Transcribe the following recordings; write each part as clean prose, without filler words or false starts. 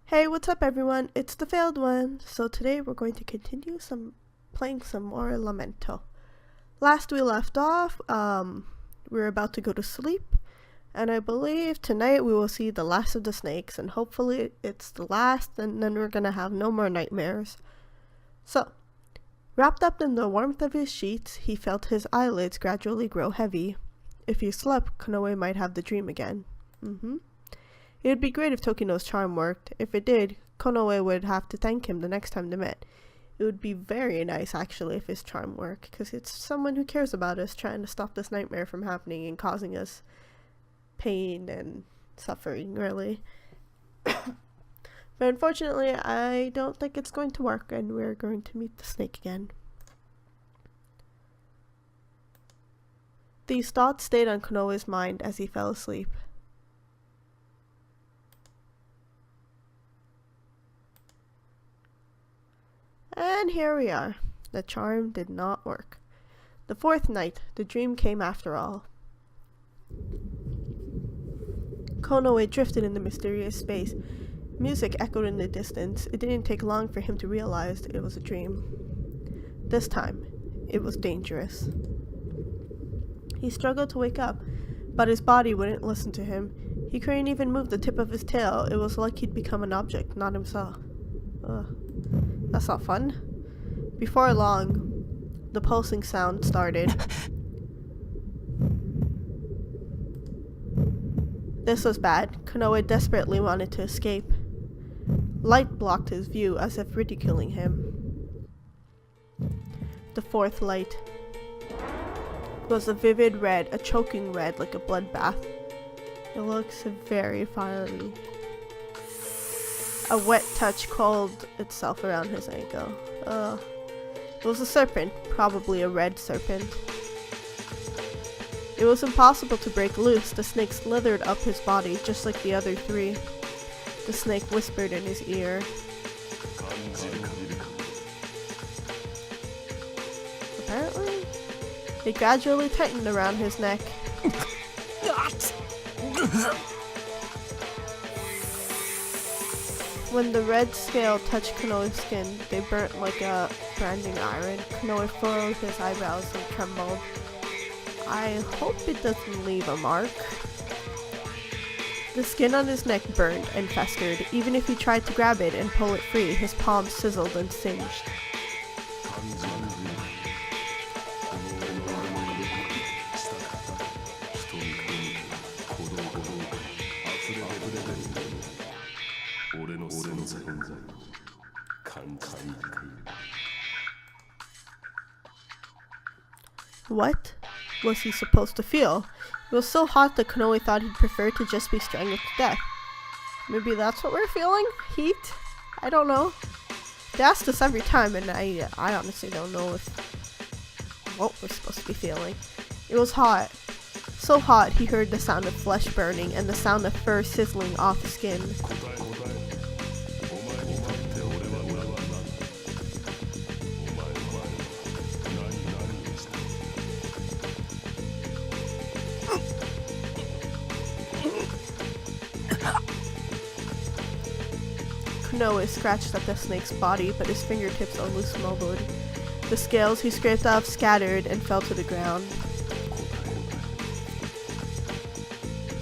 Hey, what's up everyone? It's the failed one. So today we're going to continue playing some more Lamento. Last we left off, we're about to go to sleep, and I believe tonight we will see the last of the snakes, and hopefully it's the last, and then we're gonna have no more nightmares. So, wrapped up in the warmth of his sheets, he felt his eyelids gradually grow heavy. If he slept, Konoe might have the dream again. It would be great if Tokino's charm worked. If it did, Konoe would have to thank him the next time they met. It would be very nice, actually, if his charm worked, because it's someone who cares about us, trying to stop this nightmare from happening and causing us pain and suffering, really. But unfortunately, I don't think it's going to work, and we're going to meet the snake again. These thoughts stayed on Konoe's mind as he fell asleep. And here we are. The charm did not work. The fourth night, the dream came after all. Konoe drifted in the mysterious space. Music echoed in the distance. It didn't take long for him to realize it was a dream. This time, it was dangerous. He struggled to wake up, but his body wouldn't listen to him. He couldn't even move the tip of his tail. It was like he'd become an object, not himself. That's not fun. Before long, the pulsing sound started. This was bad. Konoe desperately wanted to escape. Light blocked his view as if ridiculing him. The fourth light was a vivid red, a choking red like a bloodbath. It looks very fiery. A wet touch coiled itself around his ankle. It was a serpent, probably a red serpent. It was impossible to break loose. The snake slithered up his body just like the other three. The snake whispered in his ear. Apparently, it gradually tightened around his neck. When the red scale touched Konoe's skin, they burnt like a branding iron. Konoe furrowed his eyebrows and trembled. I hope it doesn't leave a mark. The skin on his neck burned and festered. Even if he tried to grab it and pull it free, his palms sizzled and singed. What was he supposed to feel? It was so hot that Konoe thought he'd prefer to just be strangled to death. Maybe that's what we're feeling? Heat? I don't know. They ask us every time, and I honestly don't know what we're supposed to be feeling. It was hot. So hot he heard the sound of flesh burning and the sound of fur sizzling off skin. Konoe scratched at the snake's body, but his fingertips only smoldered. The scales he scraped off scattered and fell to the ground.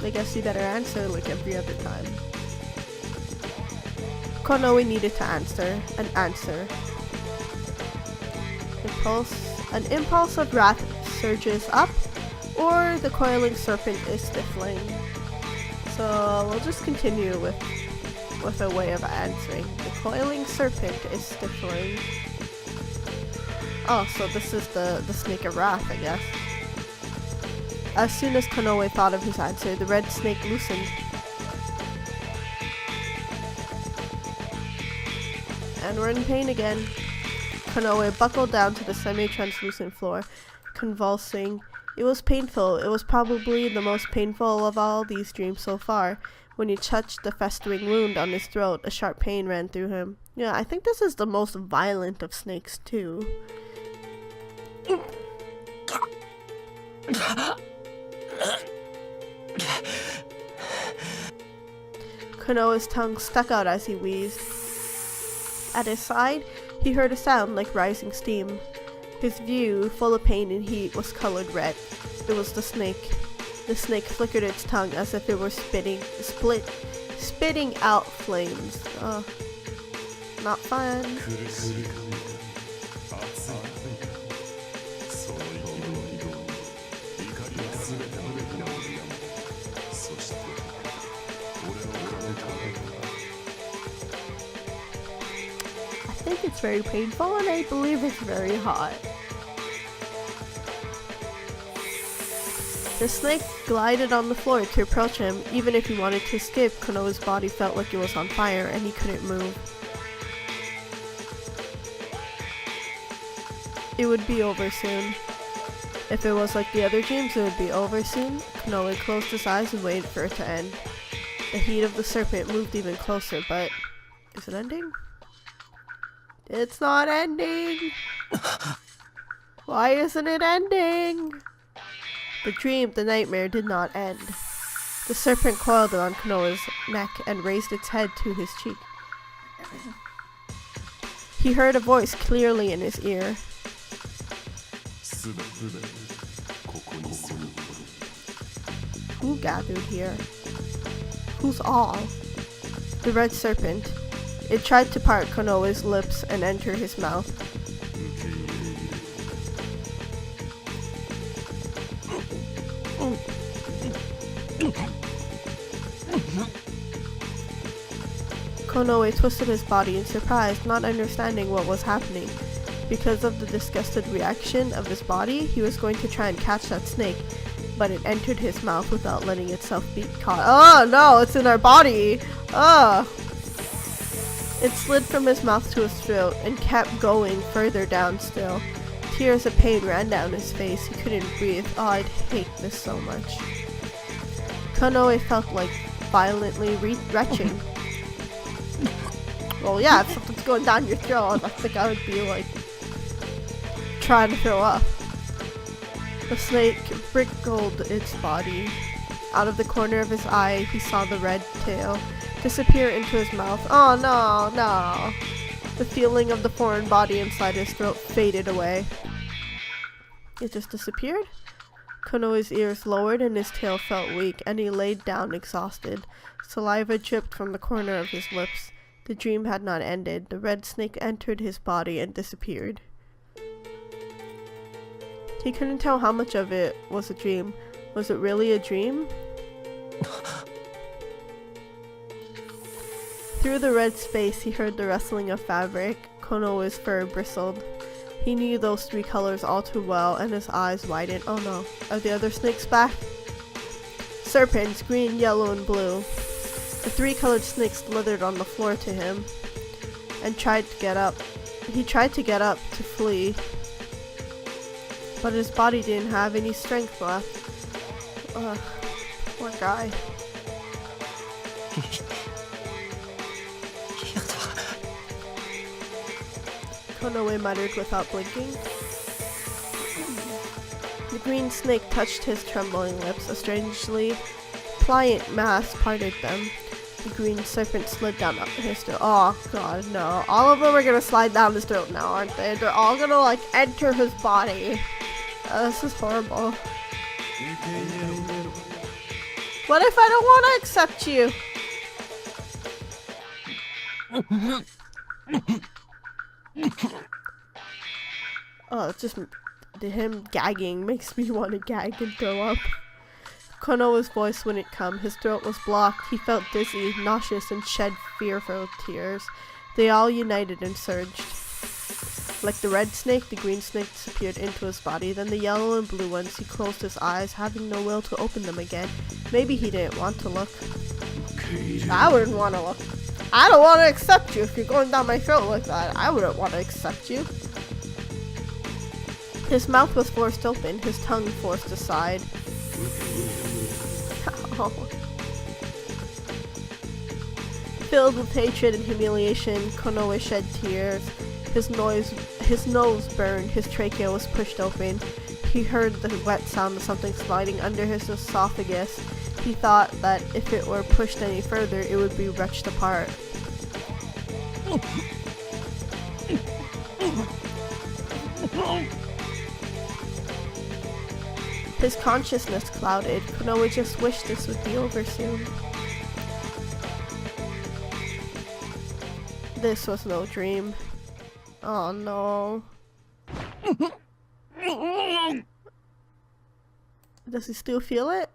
I guess you better answer like every other time. Konoe needed to answer. An answer. An impulse of wrath surges up, or the coiling serpent is stifling. So we'll just continue with a way of answering. The coiling serpent is stifling. Oh, so this is the snake of wrath, I guess. As soon as Konoe thought of his answer, the red snake loosened. And we're in pain again. Konoe buckled down to the semi-translucent floor, convulsing. It was painful. It was probably the most painful of all these dreams so far. When he touched the festering wound on his throat, a sharp pain ran through him. Yeah, I think this is the most violent of snakes, too. Konoha's tongue stuck out as he wheezed. At his side, he heard a sound like rising steam. His view, full of pain and heat, was colored red. It was the snake. The snake flickered its tongue as if it were spitting out flames. Not fun. I think it's very painful, and I believe it's very hot. The snake glided on the floor to approach him. Even if he wanted to escape, Konoha's body felt like it was on fire, and he couldn't move. It would be over soon. If it was like the other dreams, it would be over soon. Konoha closed his eyes and waited for it to end. The heat of the serpent moved even closer, but is it ending? It's not ending! Why isn't it ending? The dream, the nightmare, did not end. The serpent coiled around Konoha's neck and raised its head to his cheek. He heard a voice clearly in his ear. Who gathered here? Who's all? The red serpent. It tried to part Konoha's lips and enter his mouth. Konoha twisted his body in surprise, not understanding what was happening. Because of the disgusted reaction of his body, he was going to try and catch that snake, but it entered his mouth without letting itself be caught. Oh no, it's in our body! Ugh! It slid from his mouth to his throat and kept going further down still. Tears of pain ran down his face. He couldn't breathe. Oh, I'd hate this so much. Konoha felt like violently retching. Well, yeah, if something's going down your throat, I think I would be like trying to throw up. The snake wriggled its body. Out of the corner of his eye, he saw the red tail disappear into his mouth. Oh no, no. The feeling of the foreign body inside his throat faded away. It just disappeared? Konoha's ears lowered and his tail felt weak, and he laid down exhausted. Saliva dripped from the corner of his lips. The dream had not ended. The red snake entered his body and disappeared. He couldn't tell how much of it was a dream. Was it really a dream? Through the red space, he heard the rustling of fabric. Konoha's fur bristled. He knew those three colors all too well, and his eyes widened. Oh no, are the other snakes back? Serpents, green, yellow, and blue. The three-colored snake slithered on the floor to him and tried to get up. He tried to get up to flee, but his body didn't have any strength left. Ugh, poor guy. Konoha muttered without blinking. The green snake touched his trembling lips. A strangely pliant mass parted them. The green serpent slid down up his throat. Oh god, no. All of them are gonna slide down his throat now, aren't they? They're all gonna like enter his body. This is horrible. What if I don't want to accept you? Oh, it's just him gagging makes me want to gag and throw up. Konoha's voice wouldn't come. His throat was blocked. He felt dizzy, nauseous, and shed fearful tears. They all united and surged. Like the red snake, the green snake disappeared into his body. Then the yellow and blue ones. He closed his eyes, having no will to open them again. Maybe he didn't want to look. I wouldn't want to look. I don't want to accept you if you're going down my throat like that. I wouldn't want to accept you. His mouth was forced open, his tongue forced aside. Oh. Filled with hatred and humiliation, Konoha shed tears. His nose burned, his trachea was pushed open. He heard the wet sound of something sliding under his esophagus. He thought that if it were pushed any further, it would be wrenched apart. His consciousness clouded. Konoe just wished this would be over soon. This was no dream. Oh no. Does he still feel it?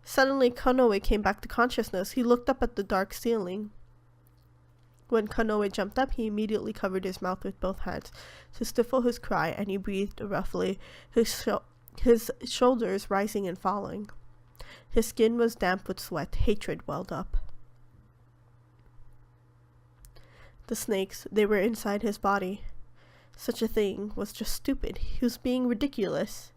Suddenly, Konoe came back to consciousness. He looked up at the dark ceiling. When Konoe jumped up, he immediately covered his mouth with both hands to stifle his cry, and he breathed roughly, his shoulders rising and falling. His skin was damp with sweat. Hatred welled up. The snakes, they were inside his body. Such a thing was just stupid. He was being ridiculous.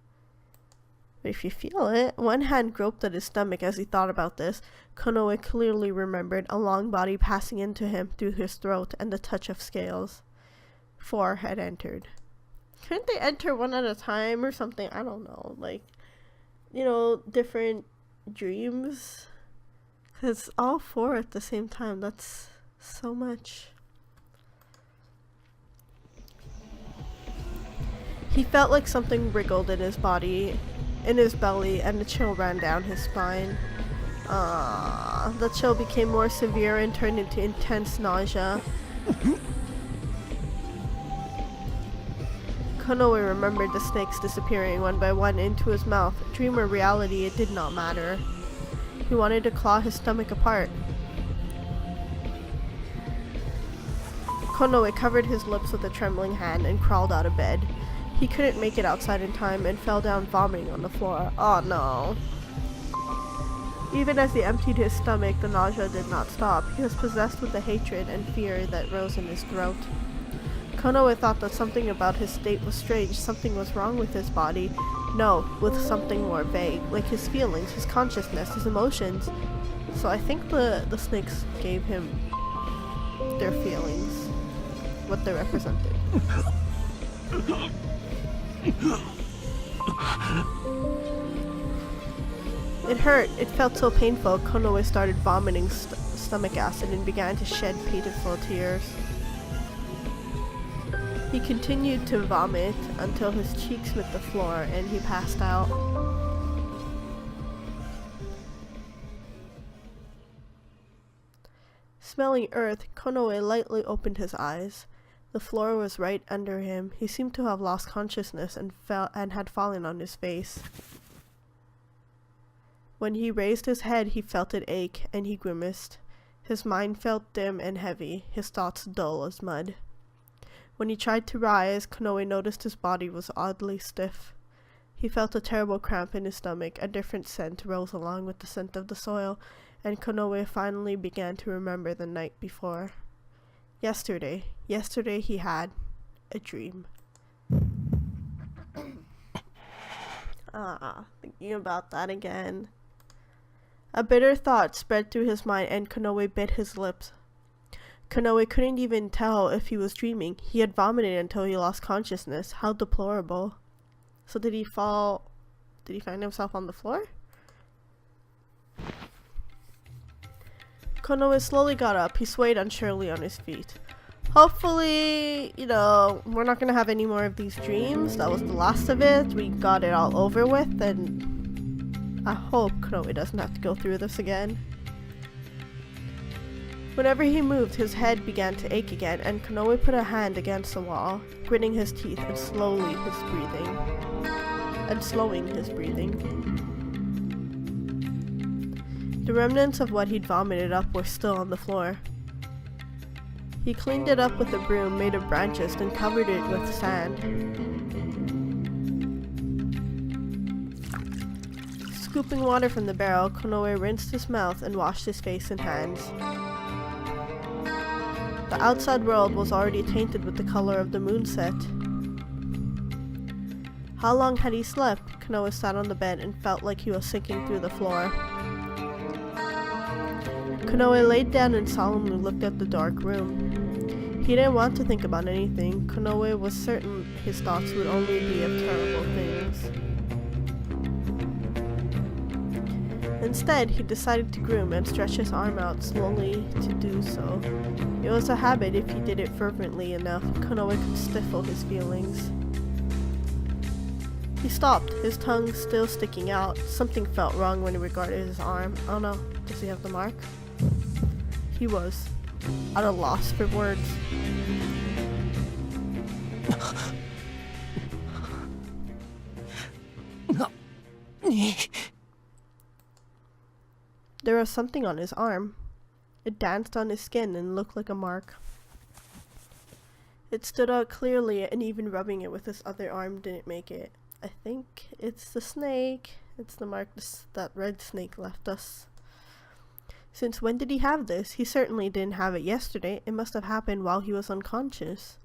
But if you feel it, one hand groped at his stomach as he thought about this. Konoe clearly remembered a long body passing into him through his throat and the touch of scales. 4 had entered. Couldn't they enter one at a time or something? I don't know. Like, you know, different dreams. Because all 4 at the same time, that's so much. He felt like something wriggled in his body, in his belly, and a chill ran down his spine. The chill became more severe and turned into intense nausea. Konoe remembered the snakes disappearing one by one into his mouth. Dream or reality, it did not matter. He wanted to claw his stomach apart. Konoe covered his lips with a trembling hand and crawled out of bed. He couldn't make it outside in time and fell down vomiting on the floor. Oh no. Even as he emptied his stomach, the nausea did not stop. He was possessed with the hatred and fear that rose in his throat. Konoe thought that something about his state was strange. Something was wrong with his body. No, with something more vague, like his feelings, his consciousness, his emotions. So I think the snakes gave him their feelings, what they represented. It hurt. It felt so painful. Konoe started vomiting stomach acid and began to shed pitiful tears. He continued to vomit until his cheeks met the floor and he passed out. Smelling earth, Konoe lightly opened his eyes. The floor was right under him. He seemed to have lost consciousness and had fallen on his face. When he raised his head, he felt it ache, and he grimaced. His mind felt dim and heavy, his thoughts dull as mud. When he tried to rise, Konoe noticed his body was oddly stiff. He felt a terrible cramp in his stomach. A different scent rose along with the scent of the soil, and Konoe finally began to remember the night before. Yesterday he had a dream. Thinking about that again. A bitter thought spread through his mind and Konoe bit his lips. Konoe couldn't even tell if he was dreaming. He had vomited until he lost consciousness. How deplorable. So did he fall? Did he find himself on the floor? Konoe slowly got up. He swayed unsurely on his feet. Hopefully, you know, we're not gonna have any more of these dreams. That was the last of it. We got it all over with, and I hope Konoe doesn't have to go through this again. Whenever he moved, his head began to ache again, and Konoe put a hand against the wall, gritting his teeth and slowing his breathing. The remnants of what he'd vomited up were still on the floor. He cleaned it up with a broom made of branches, then covered it with sand. Scooping water from the barrel, Konoe rinsed his mouth and washed his face and hands. The outside world was already tainted with the color of the moonset. How long had he slept? Konoe sat on the bed and felt like he was sinking through the floor. Konoe laid down and solemnly looked at the dark room. He didn't want to think about anything. Konoe was certain his thoughts would only be of terrible things. Instead, he decided to groom and stretch his arm out slowly to do so. It was a habit. If he did it fervently enough, Konoe could stifle his feelings. He stopped, his tongue still sticking out. Something felt wrong when he regarded his arm. Oh no, does he have the mark? He was at a loss for words. There was something on his arm. It danced on his skin and looked like a mark. It stood out clearly, and even rubbing it with his other arm didn't make it. I think it's the snake. It's the mark that red snake left us. Since when did he have this? He certainly didn't have it yesterday. It must have happened while he was unconscious.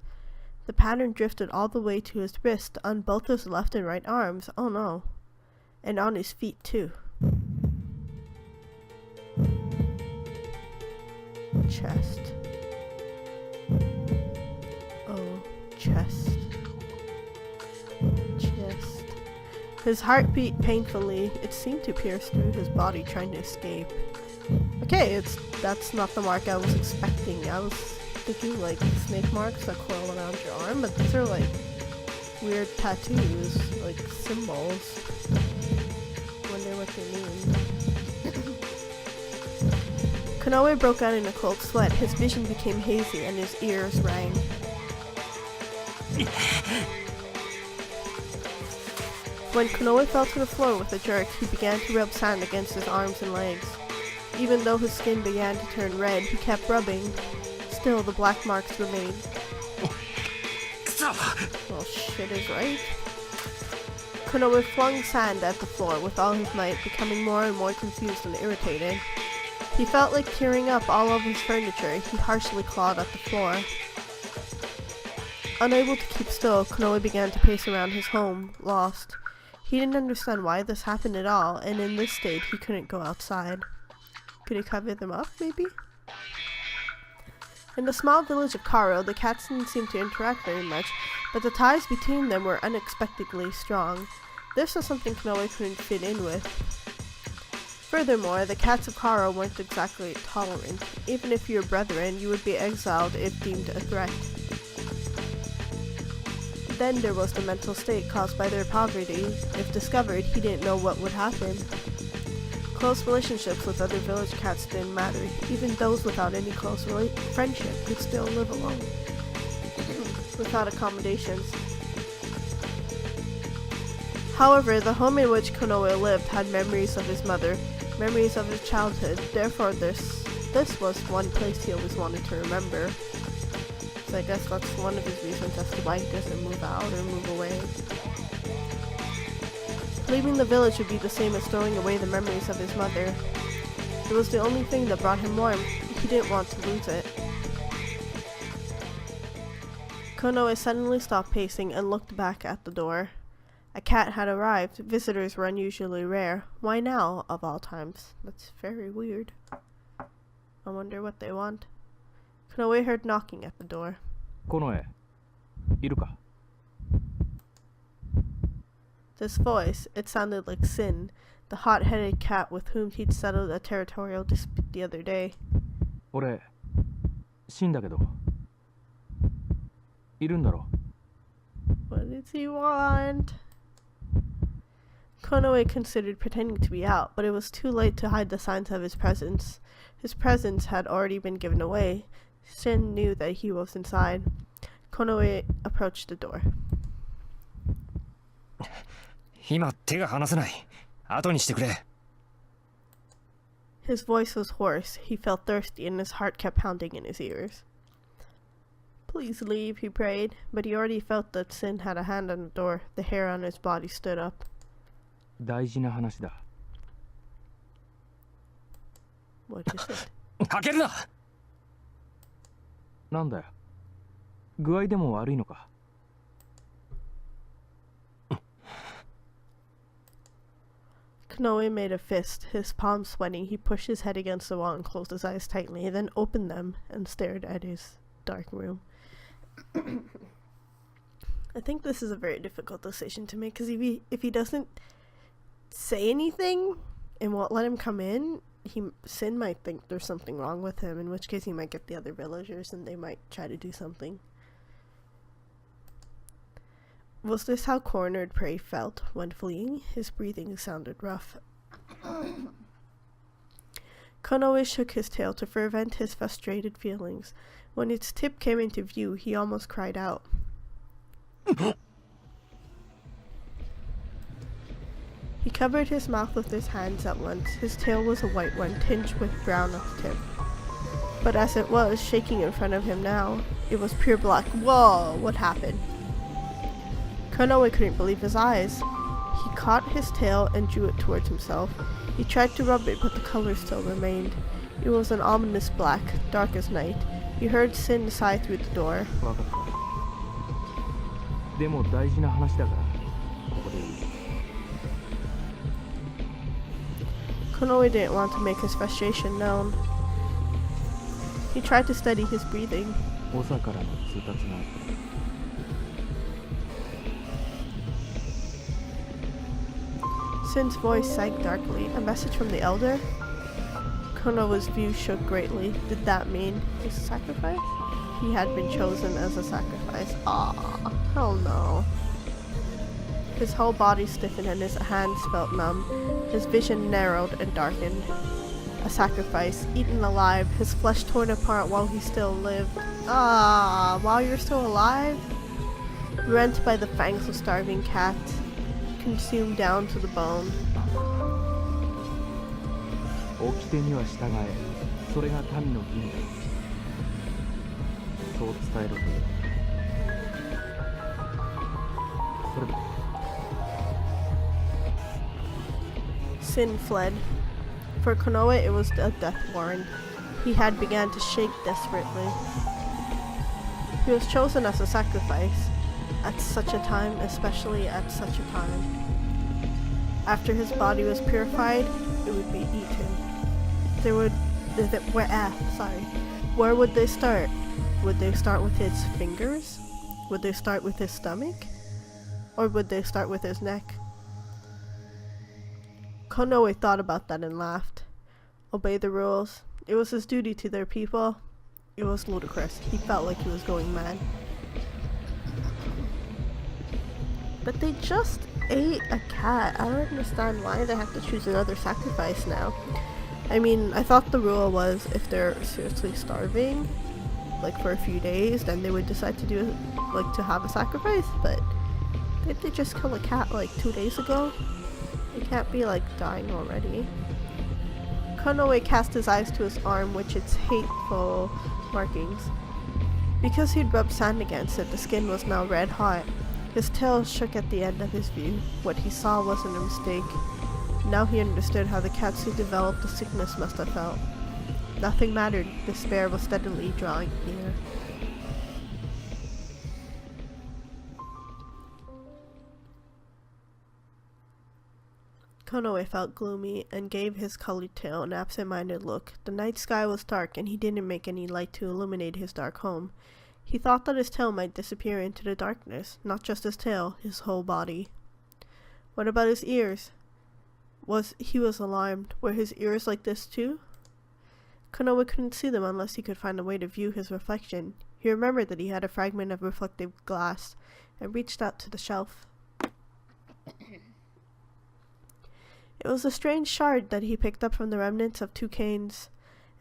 The pattern drifted all the way to his wrist, on both his left and right arms. Oh no. And on his feet too. Chest. Oh, chest. Chest. His heart beat painfully. It seemed to pierce through his body, trying to escape. Okay, that's not the mark I was expecting. I was thinking like snake marks that coil around your arm, but these are like weird tattoos, like symbols. Wonder what they mean. Konoe broke out in a cold sweat. His vision became hazy and his ears rang. When Konoe fell to the floor with a jerk, he began to rub sand against his arms and legs. Even though his skin began to turn red, he kept rubbing. Still, the black marks remained. Well, shit is right. Konoe flung sand at the floor with all his might, becoming more and more confused and irritated. He felt like tearing up all of his furniture. He harshly clawed at the floor. Unable to keep still, Konoe began to pace around his home, lost. He didn't understand why this happened at all, and in this state he couldn't go outside. Could he cover them up, maybe? In the small village of Karo, the cats didn't seem to interact very much, but the ties between them were unexpectedly strong. This was something Konoe couldn't fit in with. Furthermore, the cats of Karo weren't exactly tolerant. Even if you were brethren, you would be exiled if deemed a threat. Then there was the mental state caused by their poverty. If discovered, he didn't know what would happen. Close relationships with other village cats didn't matter. Even those without any close friendship could still live alone, without accommodations. However, the home in which Konoe lived had memories of his mother, memories of his childhood. Therefore, this was one place he always wanted to remember. So I guess that's one of his reasons as to why he doesn't move out or move away. Leaving the village would be the same as throwing away the memories of his mother. It was the only thing that brought him warmth. He didn't want to lose it. Konoe suddenly stopped pacing and looked back at the door. A cat had arrived. Visitors were unusually rare. Why now, of all times? That's very weird. I wonder what they want. Konoe heard knocking at the door. Konoe, いるか? This voice, it sounded like Sin, the hot-headed cat with whom he'd settled a territorial dispute the other day. 俺、死んだけど。いるんだろ? What does he want? Konoe considered pretending to be out, but it was too late to hide the signs of his presence. His presence had already been given away. Sin knew that he was inside. Konoe approached the door. 今手が離せない。後にしてくれ。His voice was hoarse. He felt thirsty and his heart kept pounding in his ears. Please leave, he prayed, but he already felt that Sin had a hand on the door. The hair on his body stood up. 大事な話だ。What is it? 開けるな。なんだよ。具合でも悪いのか? Konoe made a fist, his palms sweating. He pushed his head against the wall and closed his eyes tightly, then opened them and stared at his dark room. I think this is a very difficult decision to make, because if he doesn't say anything and won't let him come in, Sin might think there's something wrong with him, in which case he might get the other villagers and they might try to do something. Was this how cornered Prey felt when fleeing? His breathing sounded rough. Konoe shook his tail to prevent his frustrated feelings. When its tip came into view, he almost cried out. He covered his mouth with his hands at once. His tail was a white one, tinged with brown at the tip. But as it was, shaking in front of him now, it was pure black. Whoa, what happened? Konoe couldn't believe his eyes. He caught his tail and drew it towards himself. He tried to rub it, but the color still remained. It was an ominous black, dark as night. He heard Sin sigh through the door. わかった。でも大事な話だからここでいい。Konoe didn't want to make his frustration known. He tried to steady his breathing. 長からの通達があった。Sin's voice sank darkly. A message from the elder? Konoe's view shook greatly. Did that mean his sacrifice? He had been chosen as a sacrifice. Ah, hell no. His whole body stiffened and his hands felt numb. His vision narrowed and darkened. A sacrifice, eaten alive, his flesh torn apart while he still lived. Ah, while you're still alive? Rent by the fangs of starving cats. Consumed down to the bone. 掟には従え、それが民の義務だ。そう伝えろと。それだ。Sin fled. For Konoe, it was a death warrant. He had begun to shake desperately. He was chosen as a sacrifice. At such a time, especially at such a time. After his body was purified, it would be eaten. Where would they start? Would they start with his fingers? Would they start with his stomach? Or would they start with his neck? Konoe thought about that and laughed. Obey the rules. It was his duty to their people. It was ludicrous. He felt like he was going mad. But they just ate a cat. I don't understand why they have to choose another sacrifice now. I mean, I thought the rule was if they're seriously starving, like for a few days, then they would decide to do, like, to have a sacrifice, but didn't they just kill a cat like 2 days ago? They can't be like dying already. Konoe cast his eyes to his arm, which its hateful markings. Because he'd rubbed sand against it, the skin was now red hot. His tail shook at the end of his view. What he saw wasn't a mistake. Now he understood how the cats who developed the sickness must have felt. Nothing mattered. Despair was steadily drawing near. Konoe felt gloomy and gave his colored tail an absent-minded look. The night sky was dark and he didn't make any light to illuminate his dark home. He thought that his tail might disappear into the darkness, not just his tail, his whole body. What about his ears? He was alarmed. Were his ears like this too? Konoe couldn't see them unless he could find a way to view his reflection. He remembered that he had a fragment of reflective glass and reached out to the shelf. It was a strange shard that he picked up from the remnants of 2 canes,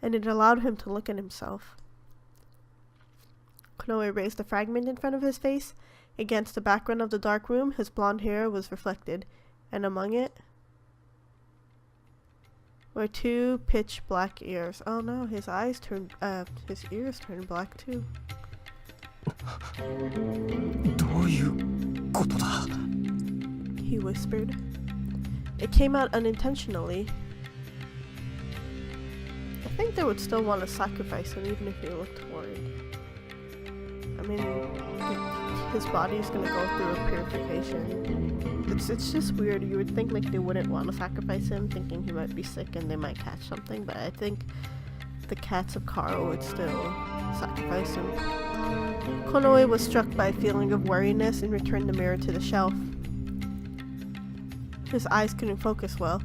and it allowed him to look at himself. Konoe raised the fragment in front of his face. Against the background of the dark room, his blonde hair was reflected, and among it were 2 pitch black ears. Oh no, his ears turned black too. どういうことだ? He whispered. It came out unintentionally. I think they would still want to sacrifice him even if he looked worried. I mean, his body's gonna go through a purification. It's just weird. You would think like they wouldn't want to sacrifice him, thinking he might be sick and they might catch something, but I think the cats of Karo would still sacrifice him. Konoe was struck by a feeling of weariness and returned the mirror to the shelf. His eyes couldn't focus well.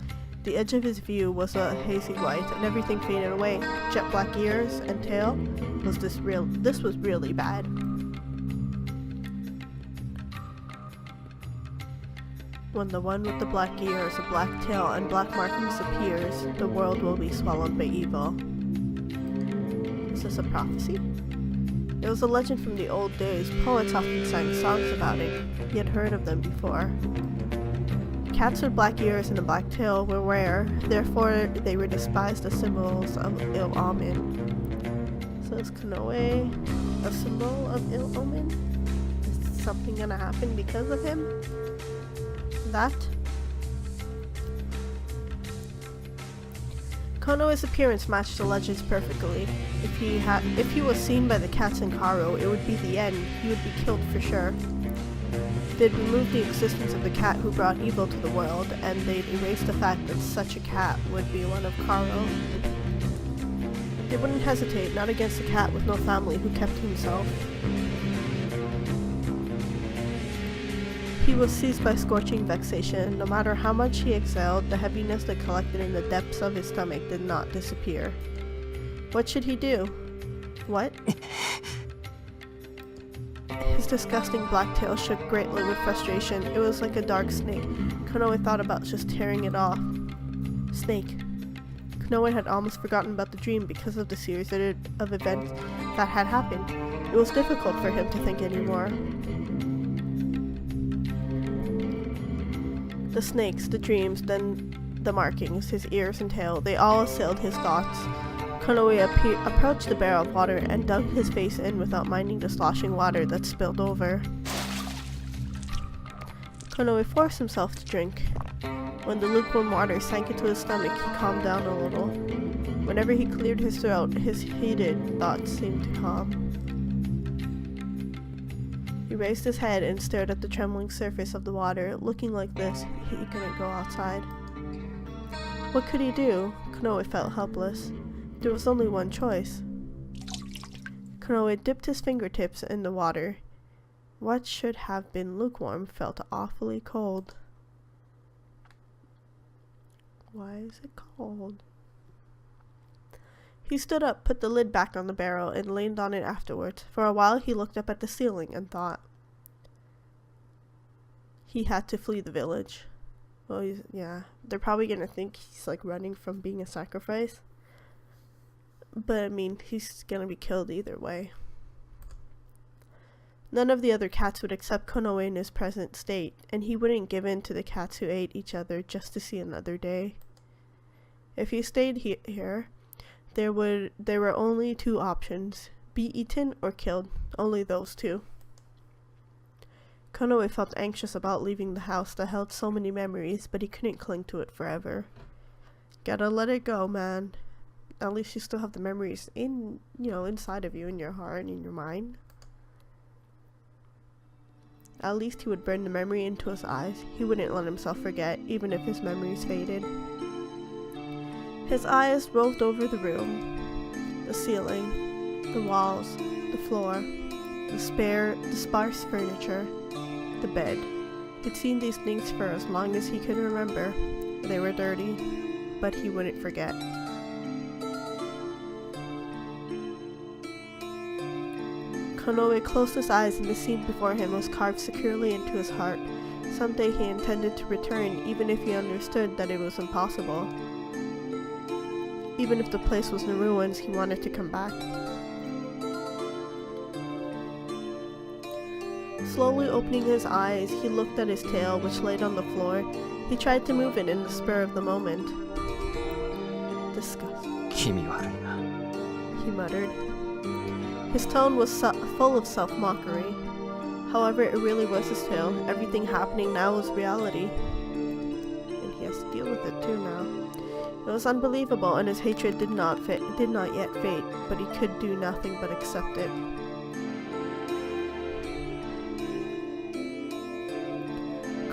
The edge of his view was a hazy white, and everything faded away. Jet black ears and tail. This was really bad. When the one with the black ears, a black tail, and black markings appears, the world will be swallowed by evil. Is this a prophecy? It was a legend from the old days. Poets often sang songs about it. He had heard of them before. Cats with black ears and a black tail were rare, therefore they were despised as symbols of ill omen. So is Konoe a symbol of ill omen? Is something gonna happen because of him? That? Konoe's appearance matched the legends perfectly. If he was seen by the cats in Karo, it would be the end. He would be killed for sure. They'd removed the existence of the cat who brought evil to the world, and they'd erased the fact that such a cat would be one of Karo. They wouldn't hesitate, not against a cat with no family who kept to himself. He was seized by scorching vexation. No matter how much he exhaled, the heaviness that collected in the depths of his stomach did not disappear. What should he do? What? His disgusting black tail shook greatly with frustration. It was like a dark snake. Konoe thought about just tearing it off. Snake. Konoe had almost forgotten about the dream because of the series of events that had happened. It was difficult for him to think anymore. The snakes, the dreams, then the markings, his ears and tail, they all assailed his thoughts. Konoe approached the barrel of water and dug his face in without minding the sloshing water that spilled over. Konoe forced himself to drink. When the lukewarm water sank into his stomach, he calmed down a little. Whenever he cleared his throat, his heated thoughts seemed to calm. He raised his head and stared at the trembling surface of the water. Looking like this, he couldn't go outside. What could he do? Konoe felt helpless. There was only one choice. Konoe dipped his fingertips in the water. What should have been lukewarm felt awfully cold. Why is it cold? He stood up, put the lid back on the barrel, and leaned on it afterwards. For a while he looked up at the ceiling and thought. He had to flee the village. Well, yeah, they're probably gonna think he's like running from being a sacrifice. But I mean, he's gonna be killed either way. None of the other cats would accept Konoe in his present state, and he wouldn't give in to the cats who ate each other just to see another day. If he stayed here, there were only two options: be eaten or killed. Only those two. Konoe felt anxious about leaving the house that held so many memories, but he couldn't cling to it forever. Gotta let it go, man. At least you still have the memories inside of you, in your heart and in your mind. At least he would burn the memory into his eyes. He wouldn't let himself forget, even if his memories faded. His eyes roved over the room, the ceiling, the walls, the floor, the sparse furniture, the bed. He'd seen these things for as long as he could remember. They were dirty, but he wouldn't forget. Konoe closed his eyes and the scene before him was carved securely into his heart. Someday he intended to return, even if he understood that it was impossible. Even if the place was in ruins, he wanted to come back. Slowly opening his eyes, he looked at his tail, which laid on the floor. He tried to move it in the spur of the moment. Disgust, he muttered. His tone was full of self-mockery. However, it really was his tail. Everything happening now was reality. And he has to deal with it too now. It was unbelievable, and his hatred did not yet fade, but he could do nothing but accept it.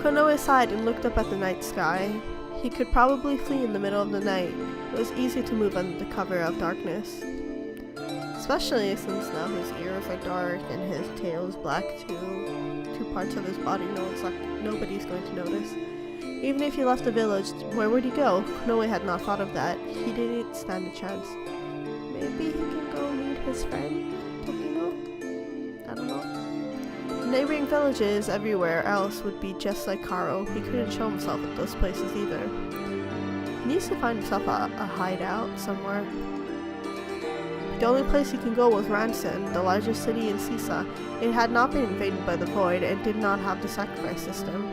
Konoe sighed and looked up at the night sky. He could probably flee in the middle of the night. It was easy to move under the cover of darkness. Especially since now his ears are dark and his tail is black too. Two parts of his body nobody's going to notice. Even if he left the village, where would he go? Konoe had not thought of that. He didn't stand a chance. Maybe he can go meet his friend, Tokino? I don't know. Neighboring villages everywhere else would be just like Karo. He couldn't show himself at those places either. He needs to find himself a hideout somewhere. The only place he can go was Ranson, the largest city in Sisa. It had not been invaded by the Void and did not have the sacrifice system.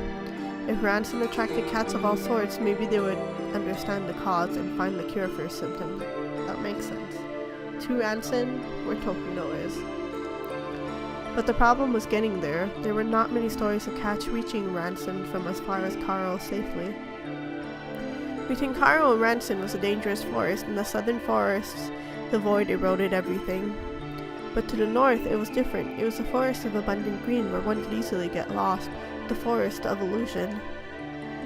If Ranson attracted cats of all sorts, maybe they would understand the cause and find the cure for his symptom. That makes sense. To Ranson, where Tokino is. But the problem was getting there. There were not many stories of cats reaching Ranson from as far as Karo safely. Between Karo and Ranson was a dangerous forest. In the southern forests, the Void eroded everything. But to the north, it was different. It was a forest of abundant green where one could easily get lost. The forest of illusion.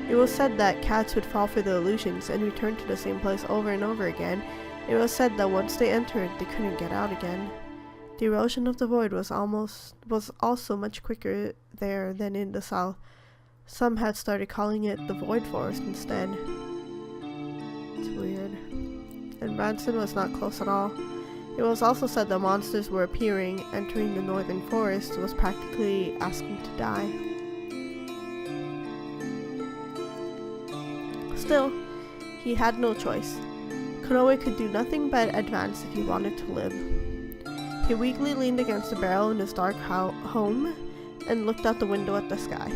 It was said that cats would fall for the illusions and return to the same place over and over again. It was said that once they entered, they couldn't get out again. The erosion of the Void was also much quicker there than in the south. Some had started calling it the Void Forest instead. It's weird. And Ranson was not close at all. It was also said that monsters were appearing. Entering the northern forest was practically asking to die. Still, he had no choice. Konoe could do nothing but advance if he wanted to live. He weakly leaned against the barrel in his dark home and looked out the window at the sky.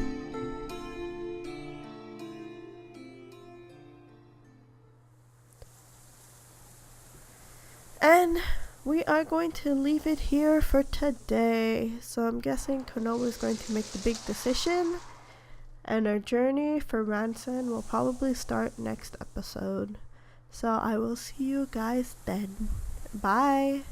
And we are going to leave it here for today. So I'm guessing Konoe is going to make the big decision. And our journey for Ranson will probably start next episode. So I will see you guys then. Bye!